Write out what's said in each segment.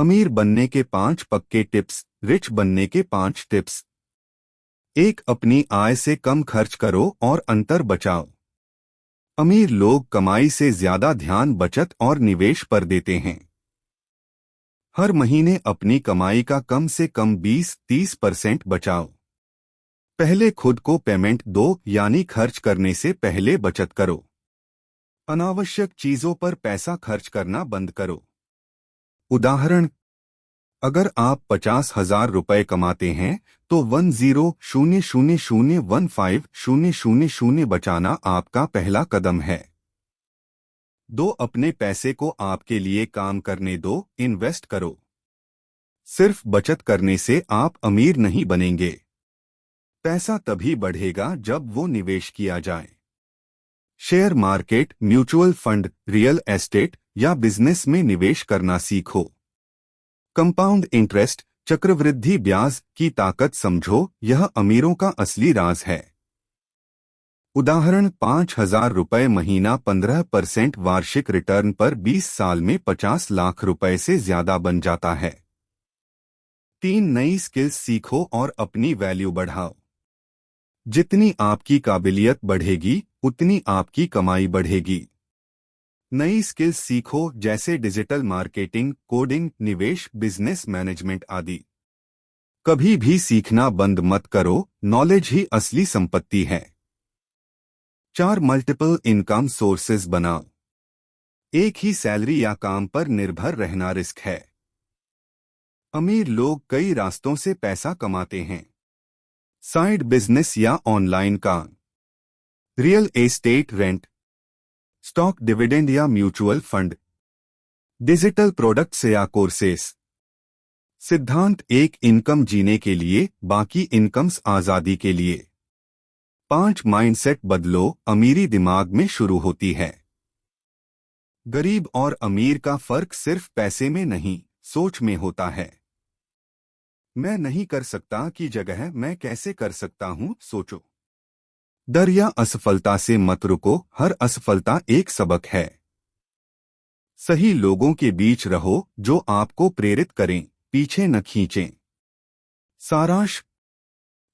अमीर बनने के 5 पक्के टिप्स। रिच बनने के 5 टिप्स। 1. अपनी आय से कम खर्च करो और अंतर बचाओ। अमीर लोग कमाई से ज्यादा ध्यान बचत और निवेश पर देते हैं। हर महीने अपनी कमाई का कम से कम 20-30% बचाओ। पहले खुद को पेमेंट दो, यानी खर्च करने से पहले बचत करो। अनावश्यक चीजों पर पैसा खर्च करना बंद करो। उदाहरण, अगर आप 50,000 रुपए कमाते हैं तो 10,000,15,000 बचाना आपका पहला कदम है। 2. अपने पैसे को आपके लिए काम करने दो, इन्वेस्ट करो। सिर्फ बचत करने से आप अमीर नहीं बनेंगे। पैसा तभी बढ़ेगा जब वो निवेश किया जाए। Share market, mutual fund, real estate या बिजनेस में निवेश करना सीखो। कंपाउंड इंटरेस्ट, चक्रवृद्धि ब्याज की ताकत समझो, यह अमीरों का असली राज है। उदाहरण, 5,000 रुपए महीना 15% वार्षिक रिटर्न पर 20 साल में 50 लाख रुपए से ज्यादा बन जाता है। 3. नई स्किल्स सीखो और अपनी वैल्यू बढ़ाओ। जितनी आपकी काबिलियत बढ़ेगी उतनी आपकी कमाई बढ़ेगी। नई स्किल्स सीखो, जैसे डिजिटल मार्केटिंग, कोडिंग, निवेश, बिजनेस मैनेजमेंट आदि। कभी भी सीखना बंद मत करो, नॉलेज ही असली संपत्ति है। 4. मल्टीपल इनकम सोर्सेज बनाओ। एक ही सैलरी या काम पर निर्भर रहना रिस्क है। अमीर लोग कई रास्तों से पैसा कमाते हैं। साइड बिजनेस या ऑनलाइन काम, real estate, rent, stock dividend या म्यूचुअल फंड, डिजिटल प्रोडक्ट्स या कोर्सेस। सिद्धांत 1. इनकम जीने के लिए, बाकी इनकम्स आजादी के लिए। 5. माइंडसेट बदलो, अमीरी दिमाग में शुरू होती है। गरीब और अमीर का फर्क सिर्फ पैसे में नहीं, सोच में होता है। मैं नहीं कर सकता की जगह मैं कैसे कर सकता हूं सोचो। डर या असफलता से मत रुको, हर असफलता एक सबक है। सही लोगों के बीच रहो जो आपको प्रेरित करें, पीछे न खींचें। सारांश,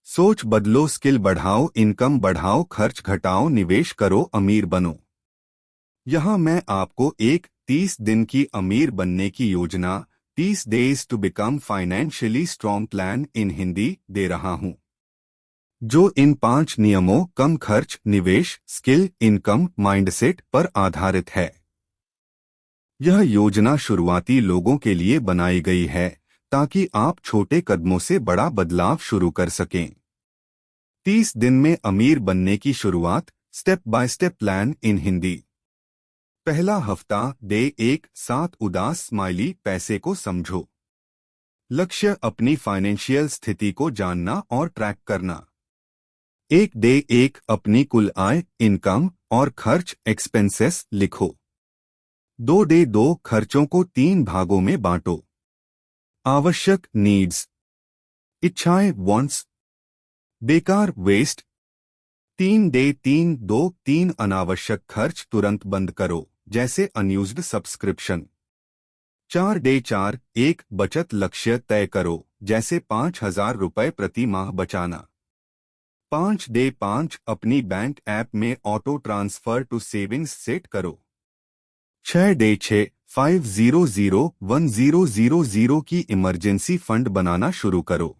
सोच बदलो, स्किल बढ़ाओ, इनकम बढ़ाओ, खर्च घटाओ, निवेश करो, अमीर बनो। यहां मैं आपको एक 30 दिन की अमीर बनने की योजना, 30 days to become financially strong plan in Hindi दे रहा हूं, जो इन 5 नियमों, कम खर्च, निवेश, स्किल, इनकम, माइंडसेट पर आधारित है। यह योजना शुरुआती लोगों के लिए बनाई गई है ताकि आप छोटे कदमों से बड़ा बदलाव शुरू कर सकें। 30 दिन में अमीर बनने की शुरुआत, step by step plan in Hindi. पहला हफ्ता, डे 1, 7 उदास स्माइली, पैसे को समझो। लक्ष्य, अपनी फाइनेंशियल स्थिति को जानना और ट्रैक करना। 1 डे 1, अपनी कुल आय, इनकम और खर्च, एक्सपेंसेस लिखो। 2 डे 2, खर्चों को 3 भागों में बांटो। आवश्यक, नीड्स, इच्छाएं, वांट्स, बेकार, वेस्ट। 3 डे 3, 2-3, अनावश्यक खर्च तुरंत बंद करो, जैसे अनयूज्ड सब्सक्रिप्शन। 4 डे 4, 1, बचत लक्ष्य तय करो, जैसे 5,000 रुपए प्रति माह बचाना। 5 डे 5, अपनी बैंक ऐप में auto transfer to savings set करो। 6 डे 6, 500-1000 की इमरजेंसी फंड बनाना शुरू करो।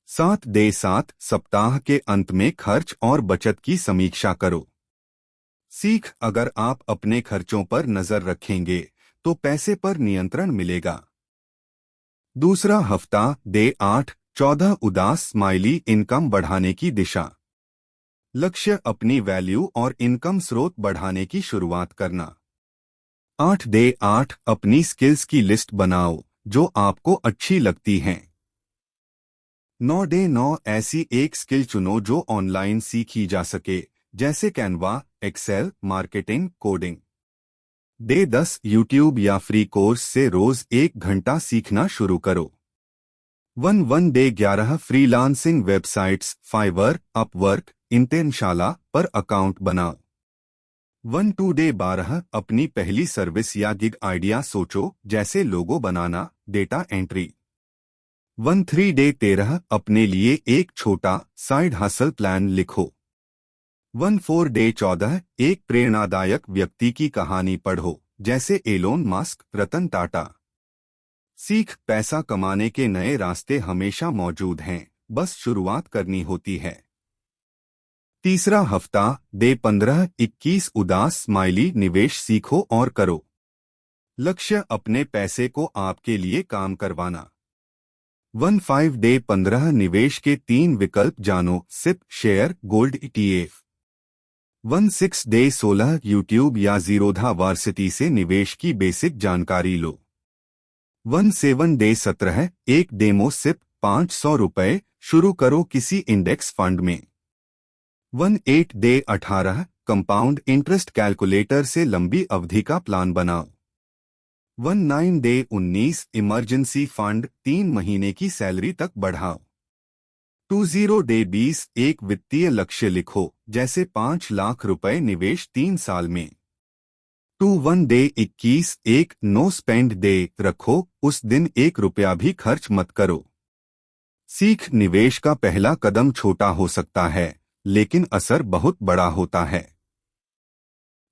7 डे 7, सप्ताह के अंत में खर्च और बचत की समीक्षा करो। सीख, अगर आप अपने खर्चों पर नजर रखेंगे तो पैसे पर नियंत्रण मिलेगा। दूसरा हफ्ता, डे 8, 14, उदास स्माइली, इनकम बढ़ाने की दिशा। लक्ष्य, अपनी वैल्यू और इनकम स्रोत बढ़ाने की शुरुआत करना। 8 डे 8, अपनी स्किल्स की लिस्ट बनाओ जो आपको अच्छी लगती हैं। 9 डे 9, ऐसी एक स्किल चुनो जो ऑनलाइन सीखी जा सके, जैसे Canva, Excel, marketing, coding. Day 10, YouTube या फ्री कोर्स से रोज 1 घंटा सीखना शुरू करो। 1 day 11, freelancing websites, Fiverr, Upwork, Internshala पर अकाउंट बनाओ। 1 डे 12 अपनी पहली सर्विस या गिग आइडिया सोचो, जैसे लोगो बनाना, डेटा एंट्री। 13 डे 13 अपने लिए एक छोटा साइड हसल प्लान लिखो। 14 डे 14 एक प्रेरणादायक व्यक्ति की कहानी पढ़ो, जैसे एलोन मस्क, रतन टाटा। सीख, पैसा कमाने के नए रास्ते हमेशा मौजूद हैं, बस शुरुआत करनी होती है। तीसरा हफ्ता, डे 15-21 उदास स्माइली निवेश सीखो और करो। लक्ष्य, अपने पैसे को आपके लिए काम करवाना। 15 डे 15 निवेश के 3 विकल्प जानो, SIP, share, gold, ETF। 16 day 16 YouTube या जीरोधा वार्सिटी से निवेश की बेसिक जानकारी लो। 17 डे 17 एक डेमो सिप, 500 रुपए, शुरू करो किसी इंडेक्स फंड में। 18 डे 18 कंपाउंड इंटरेस्ट कैलकुलेटर से लंबी अवधि का प्लान बनाओ। 19 डे 19 इमरजेंसी फंड, 3 महीने की सैलरी तक बढ़ाओ। 20 डे 20 एक वित्तीय लक्ष्य लिखो, जैसे 5 लाख रुपए निवेश 3 साल में। 21 डे 21 एक नो स्पेंड डे रखो, उस दिन 1 रुपया भी खर्च मत करो। सीख, निवेश का पहला कदम छोटा हो सकता है, लेकिन असर बहुत बड़ा होता है।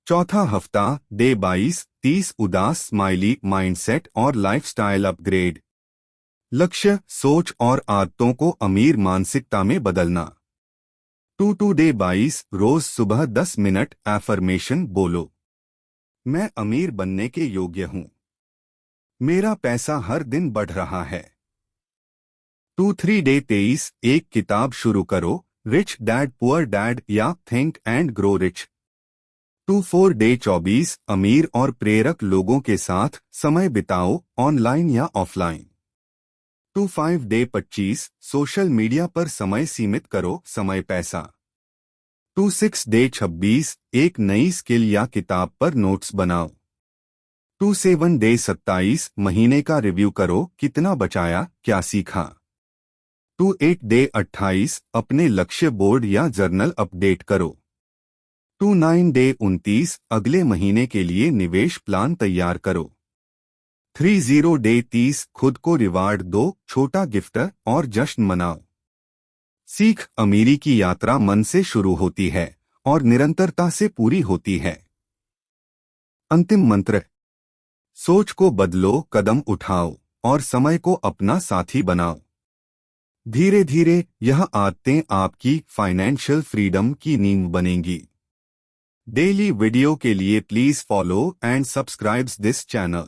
चौथा हफ्ता, डे 22-30 उदास स्माइली माइंडसेट और लाइफस्टाइल अपग्रेड। लक्ष्य, सोच और आदतों को अमीर मानसिकता में बदलना। 22 डे 22 रोज सुबह 10 मिनट एफर्मेशन बोलो। मैं अमीर बनने के योग्य हूं। मेरा पैसा हर दिन बढ़ रहा है। 23 डे 23 एक किताब शुरू करो, रिच डैड पुअर डैड या think and grow rich. 24 day 24 अमीर और प्रेरक लोगों के साथ समय बिताओ, ऑनलाइन या ऑफलाइन। 25 डे 25 सोशल मीडिया पर समय सीमित करो, समय पैसा। 26 डे 26 एक नई स्किल या किताब पर नोट्स बनाओ। 27 डे 27 महीने का रिव्यू करो, कितना बचाया, क्या सीखा। 28 डे 28 अपने लक्ष्य बोर्ड या जर्नल अपडेट करो। 29 डे 29 अगले महीने के लिए निवेश प्लान तैयार करो। 30 डे 30 खुद को रिवार्ड दो, छोटा गिफ्ट और जश्न मनाओ। सीख, अमीरी की यात्रा मन से शुरू होती है और निरंतरता से पूरी होती है। अंतिम मंत्र, सोच को बदलो, कदम उठाओ और समय को अपना साथी बनाओ। धीरे धीरे यह आदतें आपकी फाइनेंशियल फ्रीडम की नींव बनेंगी। डेली वीडियो के लिए please follow and subscribe this channel.